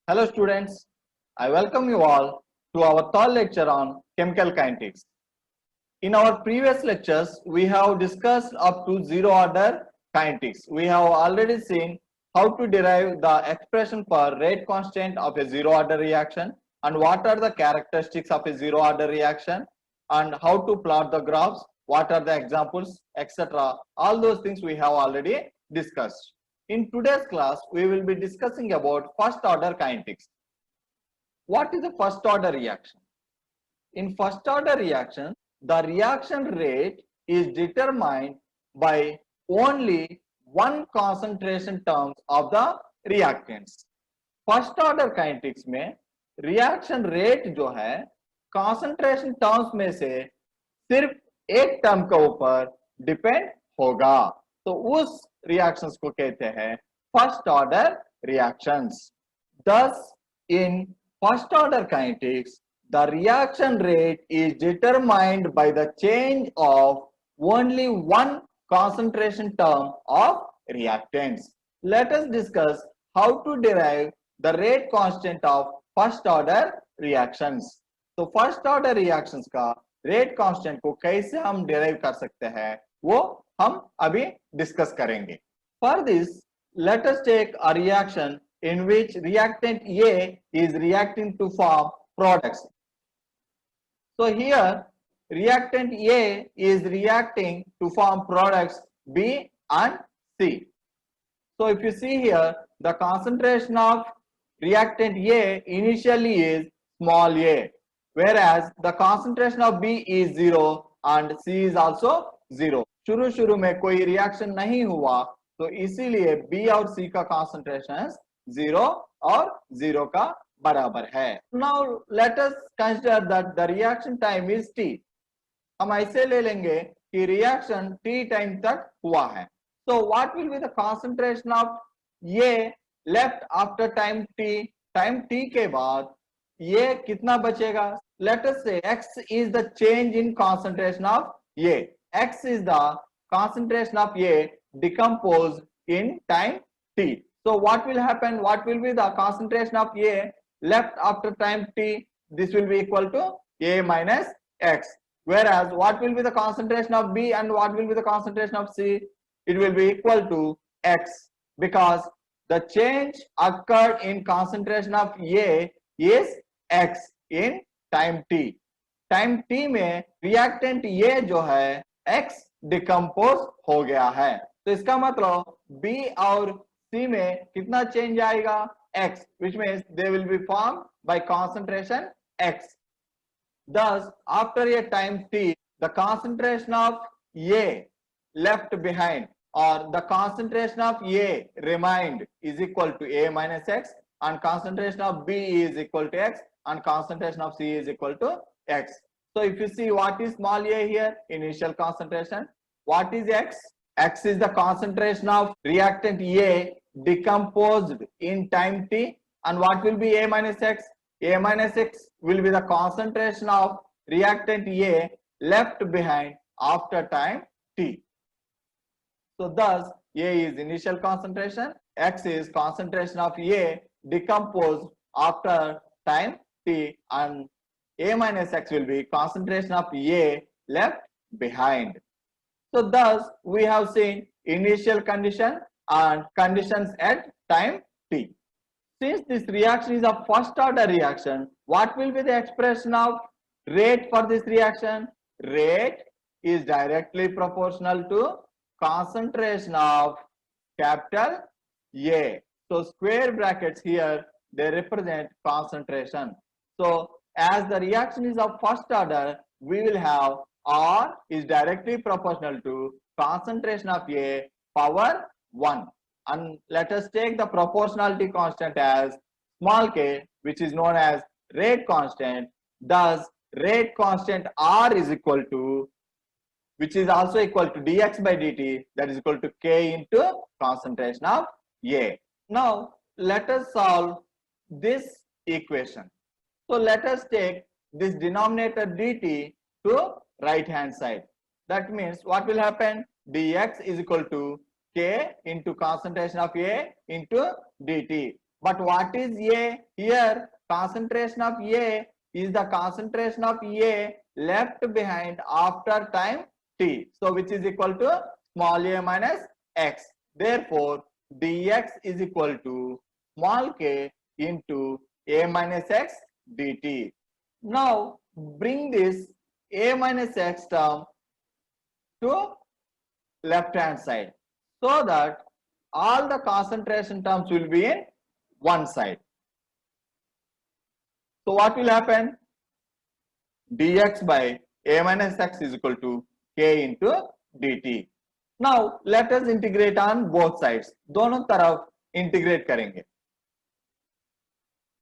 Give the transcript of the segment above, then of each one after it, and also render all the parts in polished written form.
Hello students, I welcome you all to our third lecture on chemical kinetics. In our previous lectures, we have discussed up to zero order kinetics. We have already seen how to derive the expression for rate constant of a zero order reaction and what are the characteristics of a zero order reaction and how to plot the graphs, what are the examples, etc. All those things we have already discussed. In today's class, we will be discussing about first order kinetics. What is a first order reaction? In first order reaction, the reaction rate is determined by only one concentration terms of the reactants. First order kinetics में reaction rate जो है concentration terms में से सिर्फ एक term के ऊपर depend होगा, तो उस रिएक्शंस को कहते हैं first order reactions. Thus, in first order kinetics, the reaction rate is determined by the change of only one concentration term of reactants. Let us discuss how to derive the rate constant of first order reactions. तो first order reactions का rate constant को कैसे हम derive कर सकते हैं वो हम अभी डिस्कस करेंगे. For this let us take a reaction in which reactant A is reacting to form products. So here reactant A is reacting to form products B and C. So if you see here, the concentration of reactant A initially is small a, whereas the concentration of B is 0 and C is also 0. शुरू में कोई reaction नहीं हुआ तो इसीलिए B और C का concentration 0 और 0 का बराबर है. Now let us consider that the reaction time is T. हम ऐसे ले लेंगे कि रिएक्शन T टाइम तक हुआ है. So what will be the concentration of A left after time T? Time T के बाद ये कितना बचेगा? Let us say X is the change in concentration of A. X is the concentration of A decomposed in time T. So what will happen? What will be the concentration of A left after time T? This will be equal to A minus X. Whereas what will be the concentration of B and what will be the concentration of C? It will be equal to X, because the change occurred in concentration of A is X in time T. Time T में reactant A जो है X decompose हो गया है, तो इसका मतलब B और C में कितना चेंज आएगा? X, which means they will be formed by concentration X. Thus, after a time T, the concentration of A left behind or the concentration of A remained is equal to A minus X, and concentration of B is equal to X, and concentration of C is equal to X. So if you see what is small a here, initial concentration. What is X? X is the concentration of reactant A decomposed in time T, and what will be A minus X? A minus X will be the concentration of reactant A left behind after time T. So thus A is initial concentration, X is concentration of A decomposed after time T, and A minus X will be concentration of A left behind. So thus we have seen initial condition and conditions at time T. Since this reaction is a first order reaction, what will be the expression of rate for this reaction? Rate is directly proportional to concentration of capital A. So square brackets here, they represent concentration. So as the reaction is of first order, we will have R is directly proportional to concentration of A power 1. And let us take the proportionality constant as small k, which is known as rate constant. Thus rate constant R is equal to, which is also equal to dx by dt, that is equal to k into concentration of A. Now let us solve this equation. So let us take this denominator dt to right hand side. That means what will happen? Dx is equal to k into concentration of A into dt. But what is A? Here concentration of A is the concentration of A left behind after time t. So which is equal to small a minus x. Therefore dx is equal to small k into a minus x dt. Now bring this a minus x term to left hand side so that all the concentration terms will be in one side. So what will happen? Dx by a minus x is equal to k into dt. Now let us integrate on both sides. दोनों तरफ integrate करेंगे.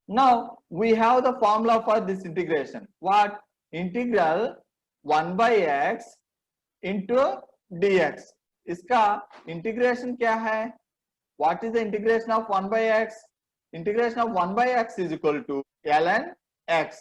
Now we have the formula for this integration. What? Integral 1 by x into dx. इसका integration क्या है? What is the integration of 1 by x? Integration of 1 by x is equal to ln x.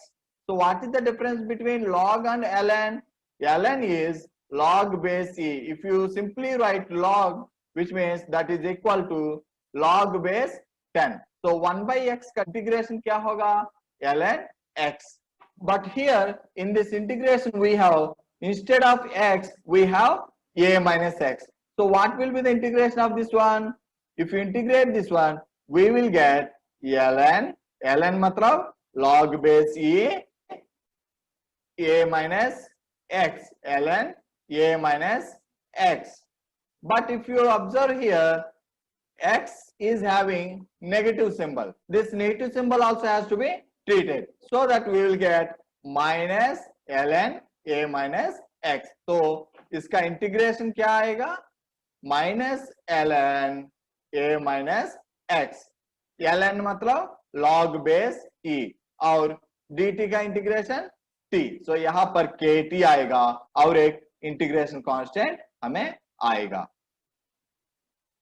So what is the difference between log and ln? Ln is log base e. If you simply write log, which means that is equal to log base 10. So 1 by x का integration क्या होगा? ln x. But here in this integration we have, instead of x we have a minus x. So what will be the integration of this one? If you integrate this one, we will get ln मतलब log base e a minus x, ln a minus x. But if you observe here, x is having negative symbol. This negative symbol also has to be treated, so that we will get minus ln a minus x. So इसका integration क्या आएगा? Minus ln a minus x. ln मतलब log base e और dt का integration t. So यहाँ पर kt आएगा और एक इंटीग्रेशन कांस्टेंट हमें आएगा.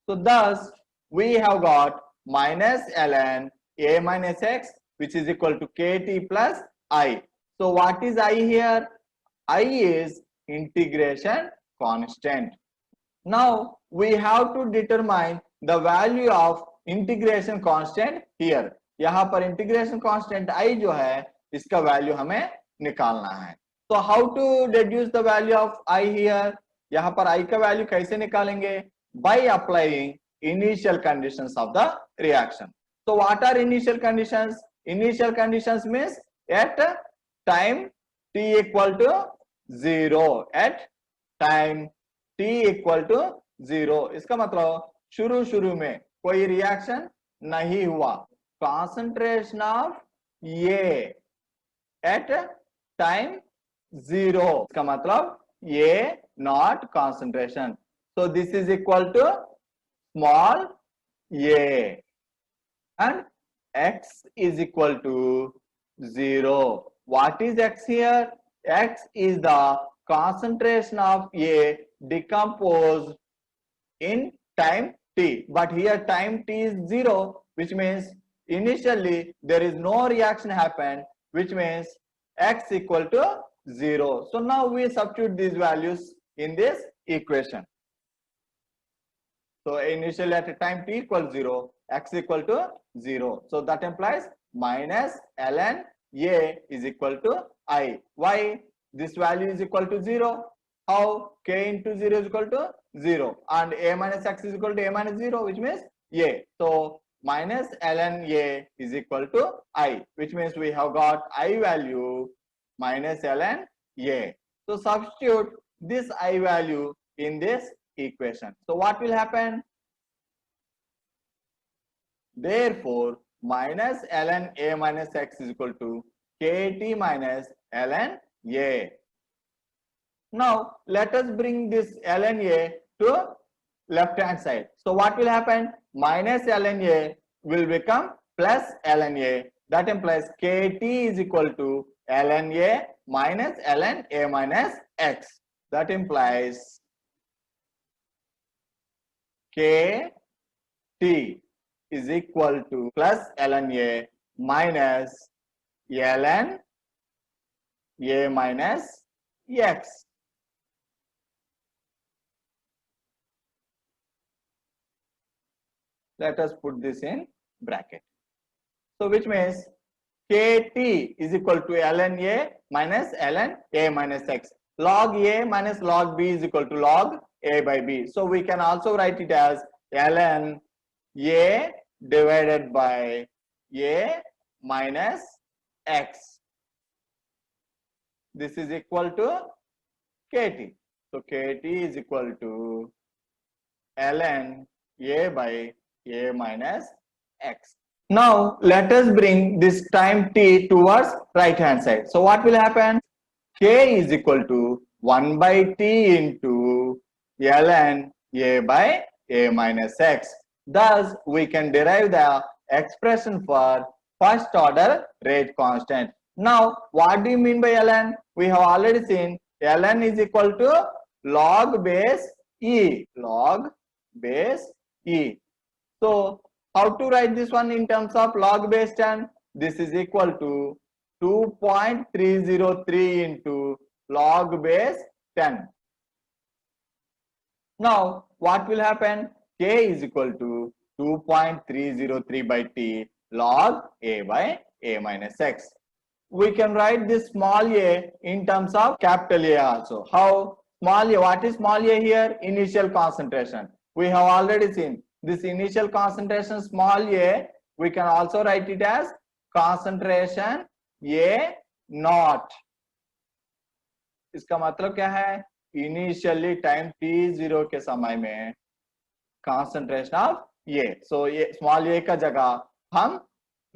So thus we have got minus ln a minus x, which is equal to kt plus I. So what is I here? I is integration constant. Now we have to determine the value of integration constant here. यहाँ पर integration constant I जो है, इसका value हमें निकालना है. So how to deduce the value of I here? यहाँ पर I का value कैसे निकालेंगे? By applying initial conditions of the reaction. So what are initial conditions? Initial conditions means at time t equal to 0. At time t equal to 0. इसका मतलब शुरू में कोई रिएक्शन नहीं हुआ. Concentration of A at time 0. इसका मतलब A not concentration. So this is equal to small a and x is equal to 0. What is x here? X is the concentration of A decomposed in time t. But here time t is 0, which means initially there is no reaction happened, which means x equal to 0. So now we substitute these values in this equation. So initially at a time t equals 0, x equal to 0. So that implies minus ln a is equal to I. Why? This value is equal to 0. How? K into 0 is equal to 0. And a minus x is equal to a minus 0, which means a. So minus ln a is equal to I, which means we have got I value minus ln a. So substitute this I value in this equation. So what will happen? Therefore minus ln a minus x is equal to kt minus ln a. Now let us bring this ln a to left hand side. So what will happen? Minus ln a will become plus ln a. That implies kt is equal to ln a minus ln a minus x. That implies kt is equal to plus ln a minus ln a minus x. Let us put this in bracket. So which means Kt is equal to ln A minus ln A minus x. Log A minus log B is equal to log A by B. So we can also write it as ln A divided by A minus x. This is equal to Kt. So Kt is equal to ln A by A minus x. Now let us bring this time t towards right hand side. So what will happen? K is equal to 1 by t into ln A by A minus x. Thus we can derive the expression for first order rate constant. Now what do you mean by ln? We have already seen ln is equal to log base e, log base e. So how to write this one in terms of log base 10? This is equal to 2.303 into log base 10. Now what will happen? K is equal to 2.303 by t log A by A minus x. We can write this small a in terms of capital A also. How? Small a, what is small a here? Initial concentration. We have already seen this initial concentration small a, we can also write it as concentration A naught. इसका मतलब क्या है? Initially time t0 के समय में concentration of A. So ये small a का जगह हम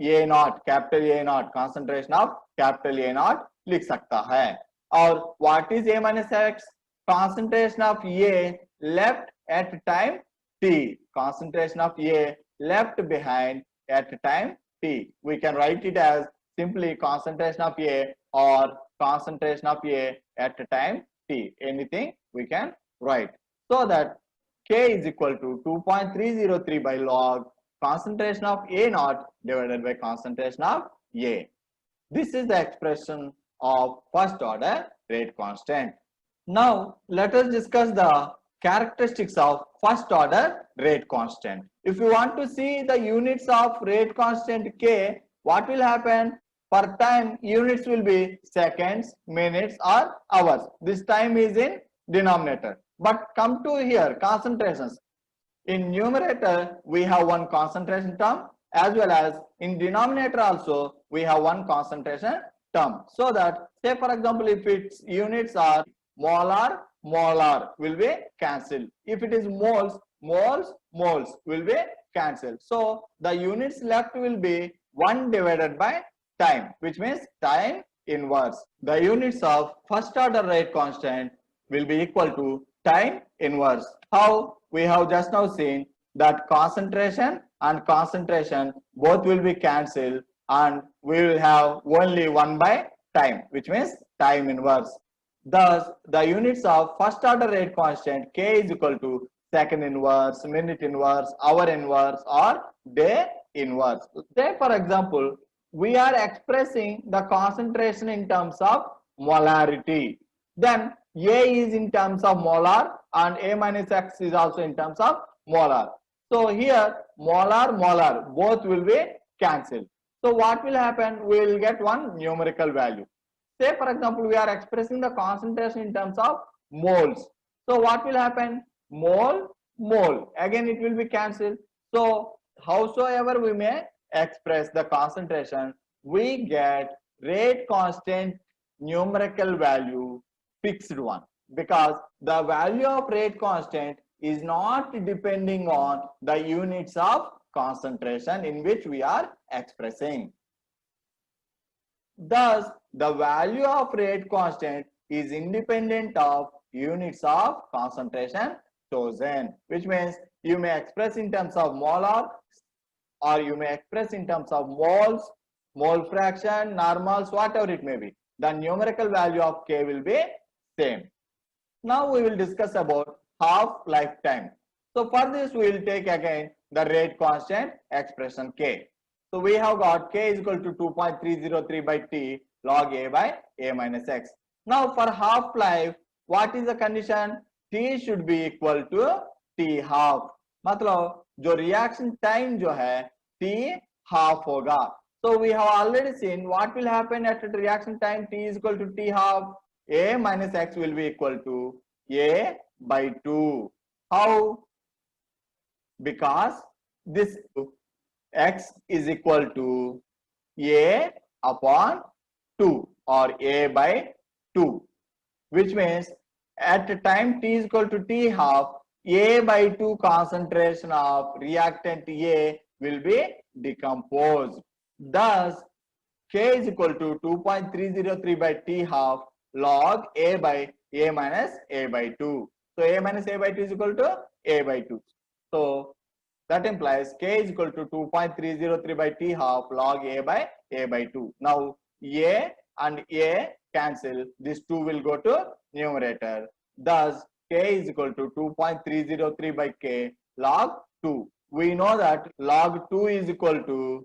A naught, capital A naught, concentration of capital A naught लिख सकता है. और what is A minus x? Concentration of A left at time t. Concentration of A left behind at time t. We can write it as simply concentration of A or concentration of A at time t. Anything we can write. So that K is equal to 2.303 by log concentration of A naught divided by concentration of A. This is the expression of first order rate constant. Now let us discuss the characteristics of first order rate constant. If you want to see the units of rate constant K, what will happen? For time, units will be seconds, minutes or hours. This time is in denominator. But come to here, concentrations. In numerator, we have one concentration term, as well as in denominator also, we have one concentration term. So that, say for example, if its units are molar, molar will be cancelled. If it is moles, moles, moles will be cancelled. So the units left will be 1 divided by time, which means time inverse. The units of first order rate constant will be equal to time inverse. How? We have just now seen that concentration and concentration both will be cancelled and we will have only 1 by time, which means time inverse. Thus, the units of first order rate constant K is equal to second inverse, minute inverse, hour inverse or day inverse. Say for example, we are expressing the concentration in terms of molarity. Then A is in terms of molar and A minus X is also in terms of molar. So here molar, molar both will be cancelled. So what will happen? We will get one numerical value. Say for example, we are expressing the concentration in terms of moles. So what will happen? Mole, mole. Again it will be cancelled. So howsoever we may express the concentration, we get rate constant numerical value fixed one, because the value of rate constant is not depending on the units of concentration in which we are expressing. Thus, the value of rate constant is independent of units of concentration chosen, which means you may express in terms of molar or you may express in terms of moles, mole fraction, normals, whatever it may be. The numerical value of K will be same. Now we will discuss about half lifetime. So for this we will take again the rate constant expression K. So we have got K is equal to 2.303 by T log A by A minus X. Now for half life, what is the condition? T should be equal to T half. मतलब जो reaction time जो है T half होगा. So we have already seen what will happen at the reaction time t is equal to t half. A minus x will be equal to A by 2. How? Because this x is equal to A upon 2 or A by 2, which means at the time t is equal to t half, A by 2 concentration of reactant A will be decomposed. Thus, K is equal to 2.303 by t half log A by A minus A by 2. So A minus A by 2 is equal to A by 2. So that implies K is equal to 2.303 by t half log A by 2. Now A and A cancel. This 2 will go to numerator. Thus K is equal to 2.303 by K log 2. We know that log 2 is equal to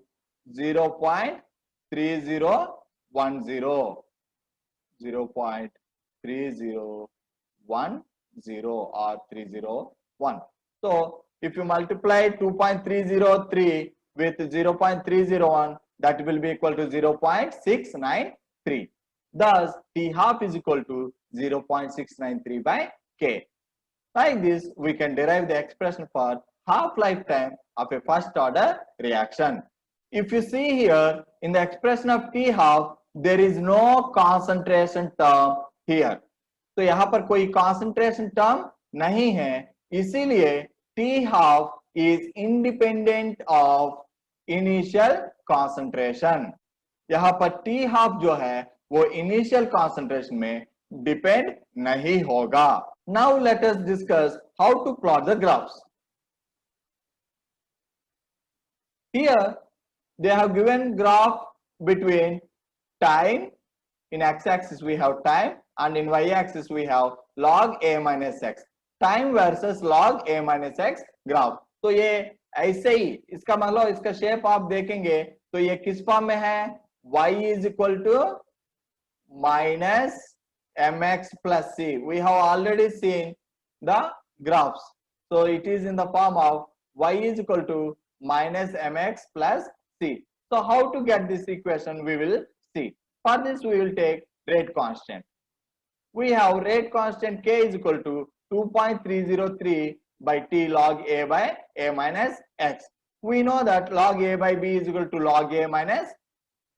0.3010 or 301. So if you multiply 2.303 with 0.301, that will be equal to 0.693. Thus t half is equal to 0.693 by K. Like this, we can derive the expression for half lifetime of a first order reaction. If you see here in the expression of t half, there is no concentration term here. तो यहाँ पर कोई concentration term नहीं है, इसीलिए t half is independent of initial concentration. यहाँ पर t half जो है वो initial concentration में depend नहीं होगा. Now let us discuss how to plot the graphs. Here they have given graph between time. In x-axis we have time and in y-axis we have log a minus x. Time versus log a minus x graph. तो ये ऐसे ही, इसका मतलब इसका shape आप देखेंगे तो ये किस फॉर्म में है? y is equal to minus mx plus c. We have already seen the graphs. So it is in the form of y is equal to minus mx plus c. So how to get this equation we will see. For this we will take rate constant. We have rate constant k is equal to 2.303 by t log a by a minus x. We know that log a by b is equal to log a minus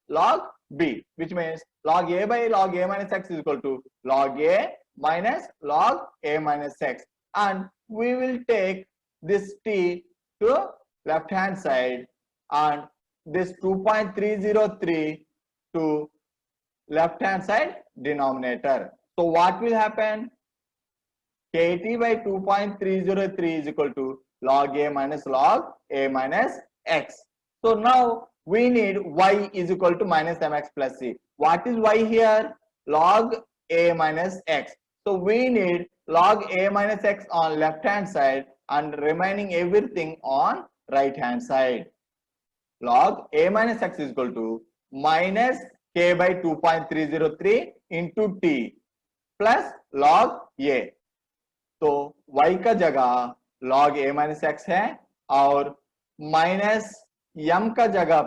log b, which means log a by log a minus x is equal to log a minus log a minus x. And we will take this t to left hand side and this 2.303 to left hand side denominator. So what will happen? Kt by 2.303 is equal to log a minus log a minus x. So now we need y is equal to minus mx plus c. What is y here? Log a minus x. So we need log a minus x on left hand side and remaining everything on right hand side. Log a minus x is equal to minus k by 2.303 into t plus log a. तो y का जगह log a minus x है और minus m का जगह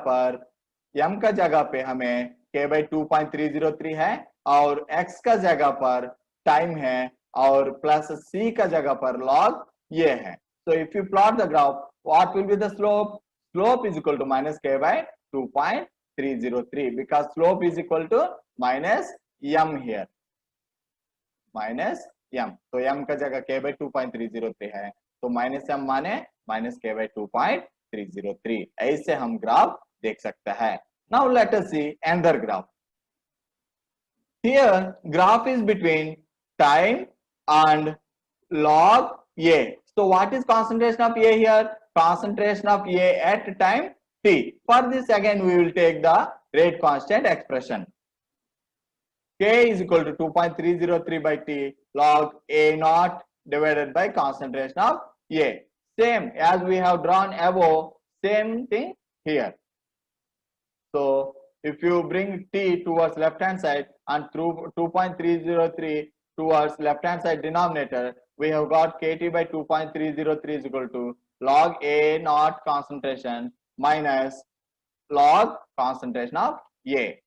पे हमें k by 2.303 है और x का जगह पर टाइम है और प्लस c का जगह पर log ये है. So if you plot the graph, what will be the slope? Slope is equal to minus k by 2.303 because slope is equal to minus m here. Minus m. तो m का जगह k by 2.303 है तो minus m माने minus k by 2.303. ऐसे हम graph देख सकते हैं. Now let us see another graph. Here graph is between time and log a. So what is concentration of a here? Concentration of a at time t. For this again we will take the rate constant expression. K is equal to 2.303 by t log a naught divided by concentration of a. Same as we have drawn above, same thing here. So if you bring t towards left hand side and through 2.303 towards left hand side denominator, we have got kt by 2.303 is equal to log a naught concentration minus log concentration of A.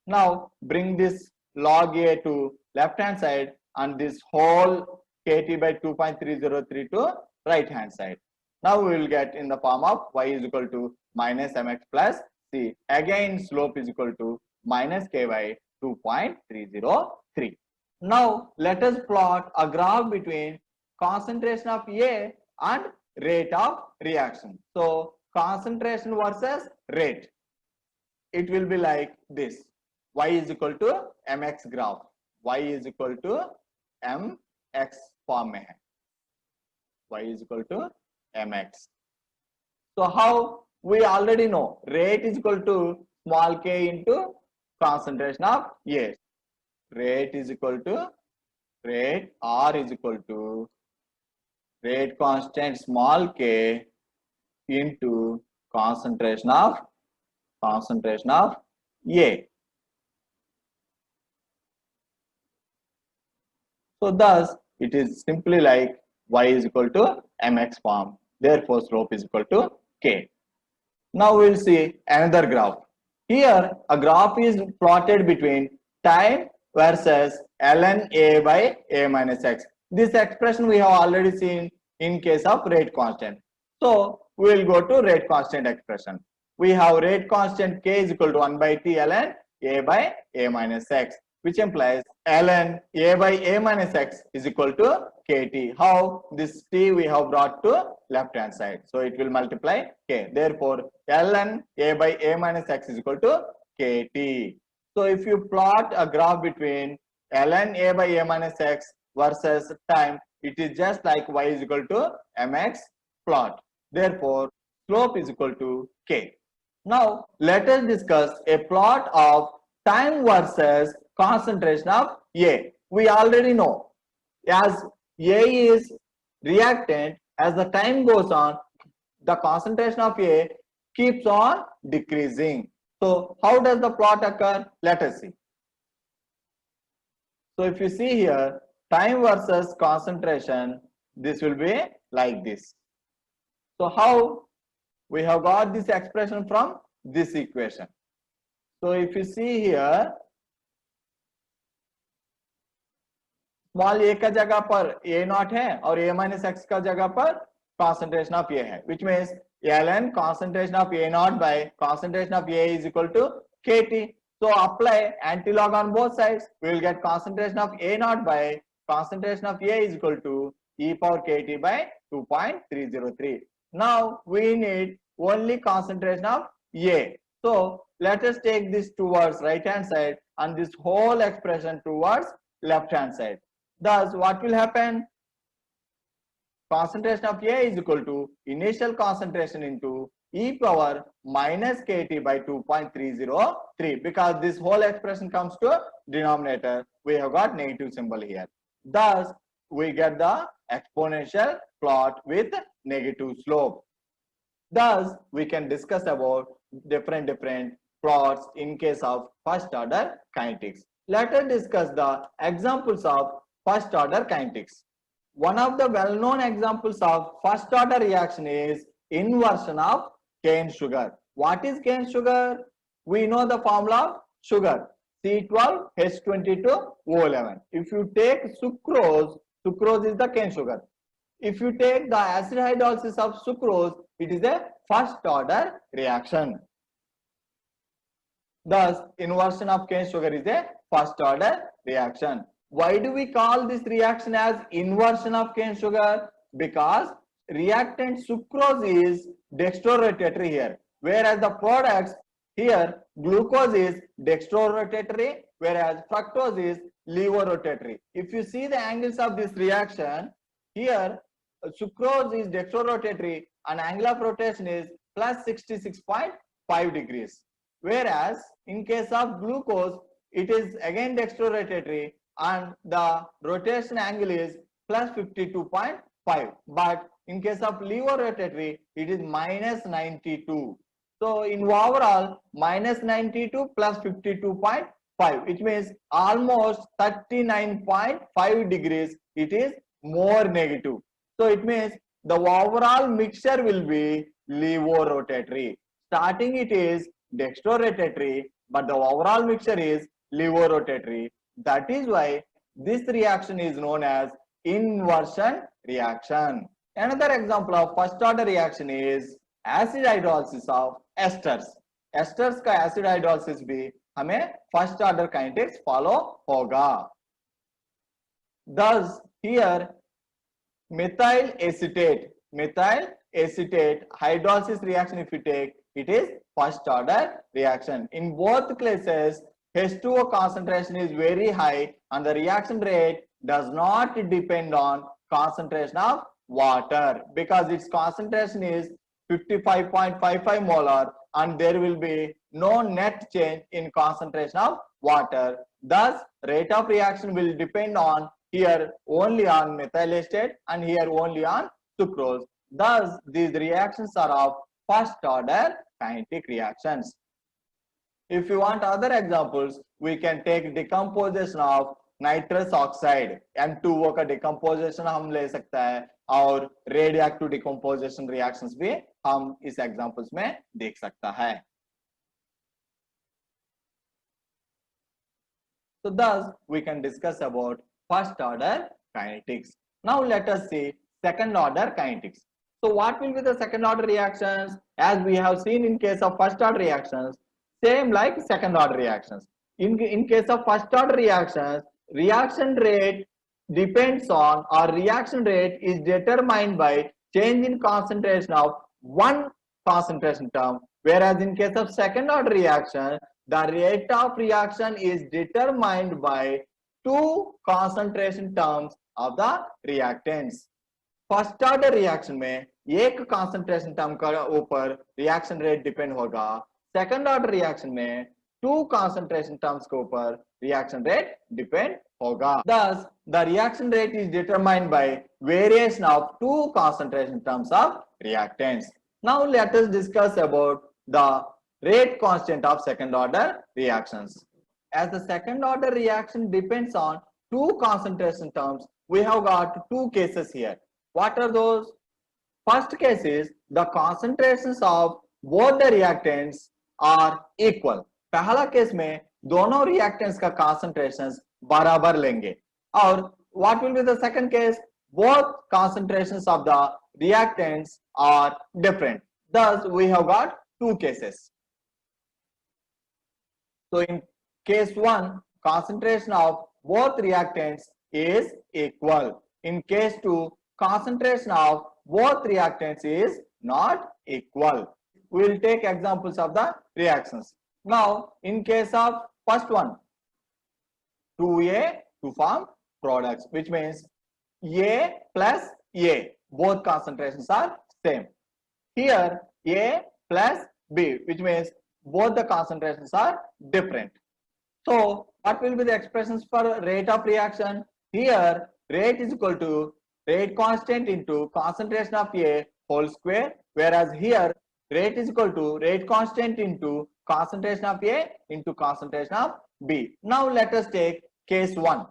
Now bring this log A to left hand side and this whole KT by 2.303 to right hand side. Now we will get in the form of y is equal to minus mx plus c. Again slope is equal to minus k by 2.303. Now let us plot a graph between concentration of A and rate of reaction. So concentration versus rate. It will be like this. Y is equal to mx graph. Y is equal to mx form में है. Y is equal to mx. So how? We already know rate is equal to small k into concentration of A. Rate is equal to rate R is equal to rate constant small k into concentration of A. So thus it is simply like y is equal to mx form. Therefore slope is equal to k. Now we will see another graph. Here a graph is plotted between time versus ln A by A minus x. This expression we have already seen in case of rate constant. So we will go to rate constant expression. We have rate constant k is equal to 1 by t ln A by A minus x, which implies ln A by A minus x is equal to kt. How? This t we have brought to left hand side, so it will multiply k. Therefore ln A by A minus x is equal to kt. So if you plot a graph between ln A by A minus x versus time, it is just like y is equal to mx plot. Therefore slope is equal to k. Now let us discuss a plot of time versus concentration of A. We already know as A is reactant, as the time goes on, the concentration of A keeps on decreasing. So how does the plot occur? Let us see. So if you see here, time versus concentration, this will be like this. So how? We have got this expression from this equation. So if you see here, small a का जगह पर ए not है और ए minus x का जगह पर concentration of A है, which means ln concentration of A naught by concentration of A is equal to kt. So apply antilog on both sides. We will get concentration of A naught by concentration of A is equal to e power kt by 2.303. Now we need only concentration of A. So let us take this towards right hand side and this whole expression towards left hand side. Thus what will happen? Concentration of A is equal to initial concentration into e power minus kt by 2.303. Because this whole expression comes to denominator, we have got negative symbol here. Thus we get the exponential plot with negative slope. Thus we can discuss about different plots in case of first order kinetics. Let us discuss the examples of first order kinetics. One of the well-known examples of first order reaction is inversion of cane sugar. What is cane sugar? We know the formula of sugar, C12H22O11. If you take sucrose, sucrose is the cane sugar. If you take the acid hydrolysis of sucrose, it is a first order reaction. Thus, inversion of cane sugar is a first order reaction. Why do we call this reaction as inversion of cane sugar? Because reactant sucrose is dextrorotatory here, whereas the products here glucose is dextrorotatory, whereas fructose is levorotatory. If you see the angles of this reaction, here sucrose is dextrorotatory and angle of rotation is plus 66.5 degrees, whereas in case of glucose it is again dextrorotatory and the rotation angle is plus 52.5, but in case of levorotatory it is minus 92. So in overall minus 92 plus 52.5, it means almost 39.5 degrees it is more negative. So it means the overall mixture will be levorotatory. starting it is dextrorotatory, but the overall mixture is levorotatory. That is why this reaction is known as inversion reaction. Another example of first order reaction is acid hydrolysis of esters. Esters का acid hydrolysis भी हमें first order kinetics follow होगा. Thus here methyl acetate hydrolysis reaction, if you take, it is first order reaction. In both cases H2O concentration is very high and the reaction rate does not depend on concentration of water because its concentration is 55.55 molar and there will be no net change in concentration of water. Thus rate of reaction will depend on here only on methyl acetate and here only on sucrose. Thus these reactions are of first order kinetic reactions. If you want other examples, we can take decomposition of nitrous oxide, N2O का decomposition हम ले सकता है और radioactive decomposition reactions भी हम इस examples में देख सकता है. So thus we can discuss about first order kinetics. Now let us see second order kinetics. So what will be the second order reactions? As we have seen in case of first order reactions, same like second order reactions. In case of first order reactions, reaction rate depends on, or reaction rate is determined by change in concentration of one concentration term, whereas in case of second order reaction, the rate of reaction is determined by two concentration terms of the reactants. First order reaction में एक concentration term का ऊपर reaction rate depend होगा, second order reaction में to concentration terms के ऊपर reaction rate depend होगा. Thus the reaction rate is determined by variation of two concentration terms of reactants. Now let us discuss about the rate constant of second order reactions. As the second order reaction depends on two concentration terms, we have got two cases here. What are those? First case is the concentrations of both the reactants are equal. पहला case में दोनों reactants का concentrations बराबर लेंगे. और what will be the second case? Both concentrations of the reactants are different. Thus we have got two cases. So in case 1, concentration of both reactants is equal. In case 2, concentration of both reactants is not equal. We will take examples of the reactions. Now in case of first one, 2A to form products, which means A plus A, both concentrations are same. Here A plus B, which means both the concentrations are different. So what will be the expressions for rate of reaction? Here rate is equal to rate constant into concentration of A whole square, whereas here rate is equal to rate constant into concentration of A into concentration of B. Now let us take case 1.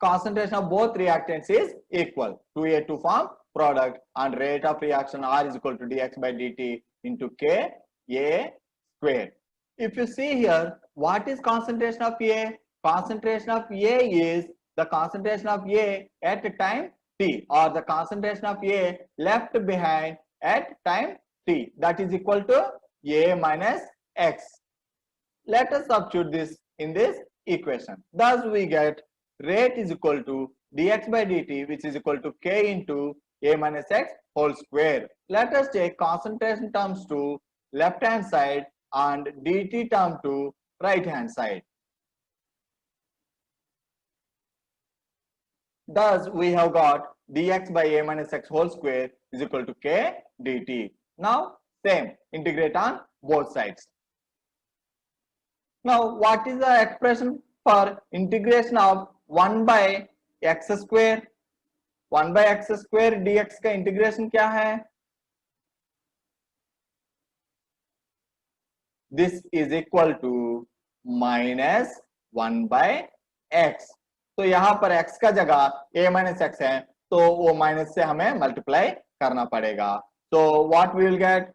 Concentration of both reactants is equal, 2A to form product, and rate of reaction R is equal to dx by dt into K A square. If you see here, what is concentration of A? Concentration of A is the concentration of A at time t, or the concentration of A left behind at time t, that is equal to A minus x. Let us substitute this in this equation. Thus we get rate is equal to dx by dt, which is equal to K into A minus x whole square. Let us take concentration terms to left hand side and dt term to right hand side. Thus we have got dx by A minus x whole square is equal to K dt. Now same, integrate on both sides. Now what is the expression for integration of 1 by x square? 1 by x square dx का integration क्या है? This is equal to minus 1 by x. तो यहाँ पर x का जगह a minus x है, तो वो माइनस से हमें मल्टीप्लाई करना पड़ेगा. So what we will get?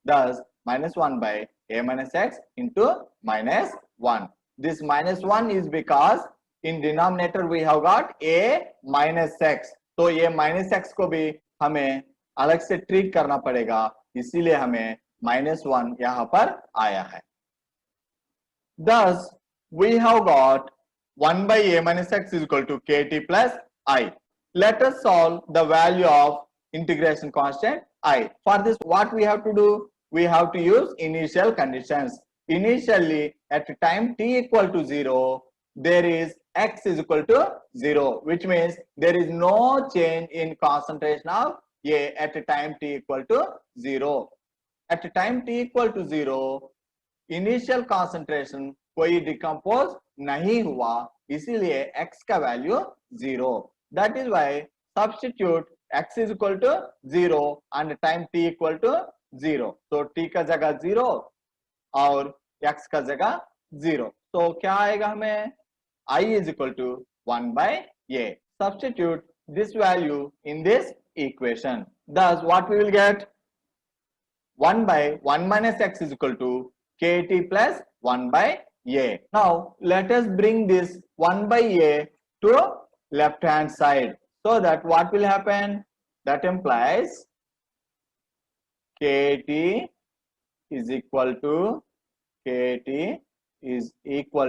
Thus minus 1 by a minus x into minus 1. This minus 1 is because in denominator we have got a minus x. तो ये माइनस एक्स को भी हमें अलग से ट्रीट करना पड़ेगा, इसीलिए हमें -1 यहाँ पर आया है. Thus we have got 1 by a minus x is equal to kt plus I. Let us solve the value of integration constant I. For this, what we have to do? We have to use initial conditions. Initially, at time t equal to 0, there is x is equal to 0, which means there is no change in concentration of A at time t equal to 0. At time t equal to 0, initial concentration कोई decompose नहीं हुआ, इसीलिए x का value 0. That is why substitute x is equal to 0 and time t equal to 0. तो t का जगह 0 और x का जगह 0. तो क्या आएगा हमें? I is equal to 1 by a. Substitute this value in this equation. Thus what we will get? 1 by 1 minus x is equal to kt plus 1 by a. Now let us bring this 1 by a to left hand side, so that what will happen? That implies kt is equal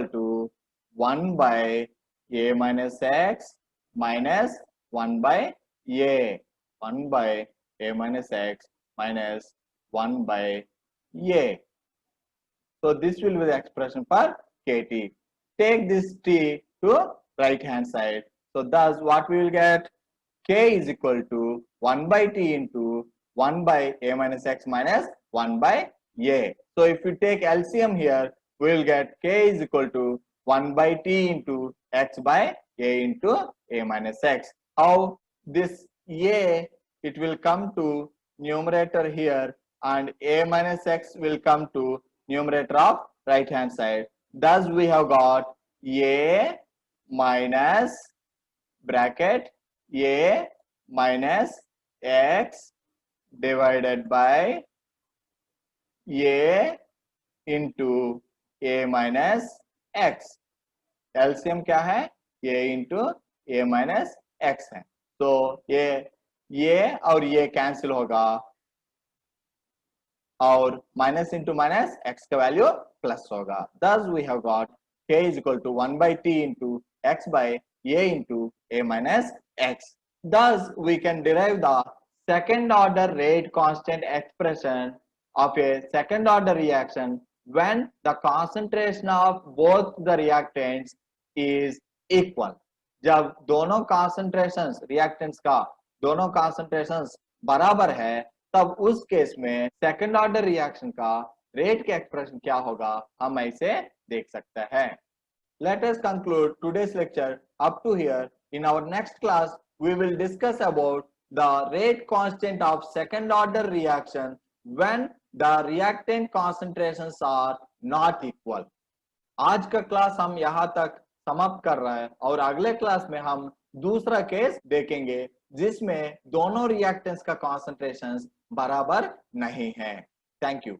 to 1 by a minus x minus 1 by a. 1 by a minus x minus 1 by a. So this will be the expression for kt. Take this t to right hand side. So thus what we will get? K is equal to 1 by t into 1 by a minus x minus 1 by a. So if you take LCM here, we will get k is equal to 1 by t into x by a into a minus x. How this a, it will come to numerator here, and a minus x will come to numerator of right hand side. Thus we have got a minus bracket a minus x divided by a into a minus x. LCM क्या है? a into a minus x है. तो ये और ये cancel होगा और minus into minus x का वैल्यू प्लस होगा. Thus we have got k is equal to 1 by t into x by a into a minus x. Thus we can derive the second order rate constant expression of a second order reaction when the concentration of both the reactants is equal. जब दोनों concentrations reactants का दोनों concentrations बराबर है, तब उस case में second order reaction का रेट का एक्सप्रेशन क्या होगा, हम ऐसे देख सकते हैं. Let us conclude today's lecture up to here. In our next class, we will discuss about the rate constant of second order reaction when the reactant concentrations are not equal. आज का class हम यहाँ तक समाप्त कर रहे हैं और अगले क्लास में हम दूसरा केस देखेंगे जिसमें दोनों रिएक्टेंट्स का कॉन्सेंट्रेशंस बराबर नहीं है. Thank you.